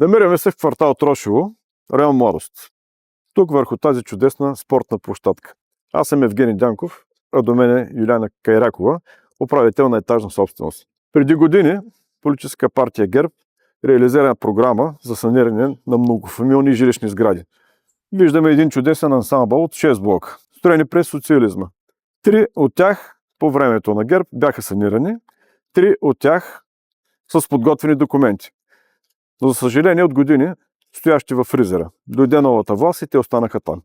Намираме се в квартал Трошево, район Младост. Тук върху тази чудесна спортна площадка. Аз съм Евгений Дянков, а до мен е Юлиана Кайракова, управител на етажна собственост. Преди години политическа партия ГЕРБ реализира програма за саниране на многофамилни жилищни сгради. Виждаме един чудесен ансамбъл от 6 блока, строени през социализма. 3 от тях по времето на ГЕРБ бяха санирани, 3 от тях с подготвени документи. Но за съжаление от години стоящи в фризера. Дойде новата власт и те останаха там.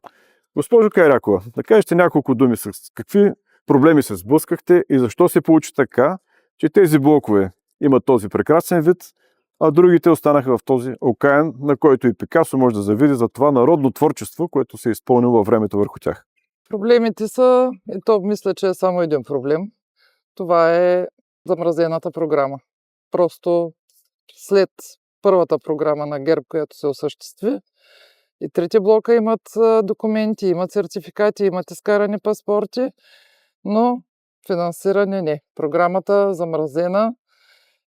Госпожо Кайракова, да кажете няколко думи с какви проблеми се сблъскахте и защо се получи така, че тези блокове имат този прекрасен вид, а другите останаха в този окаян, на който и Пикасо може да завиди за това народно творчество, което се е изпълнило във времето върху тях. Проблемите са, и то мисля, че е само един проблем. Това е замразената програма. Просто след първата програма на ГЕРБ, която се осъществи, и трите блока имат документи, имат сертификати, имат изкарани паспорти, но финансиране не. Програмата замразена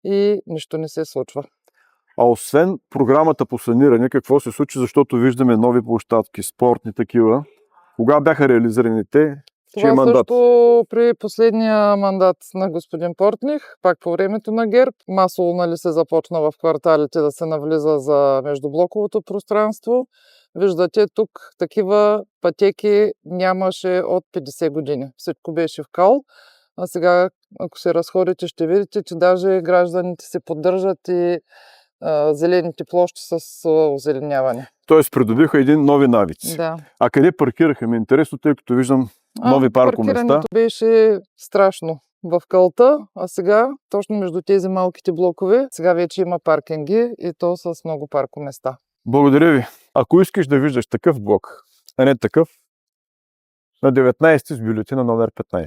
и нищо не се случва. А освен програмата по саниране, какво се случи, защото виждаме нови площадки, спортни такива. Кога бяха реализирани те? Това също при последния мандат на господин Портних, пак по времето на ГЕРБ, масово се започна в кварталите да се навлиза за междублоковото пространство. Виждате, тук такива пътеки нямаше от 50 години. Всичко беше в кал. А сега, ако се разходите, ще видите, че даже гражданите се поддържат и зелените площи с озеленяване. Тоест придобиха един нови навици. Да. А къде паркираха? Ми е интересно, тъй като виждам нови паркоместа. Паркирането беше страшно в кълта, а сега, точно между тези малките блокове, сега вече има паркинги и то с много паркоместа. Благодаря ви. Ако искаш да виждаш такъв блок, а не такъв, на 19 с бюлетина номер 15.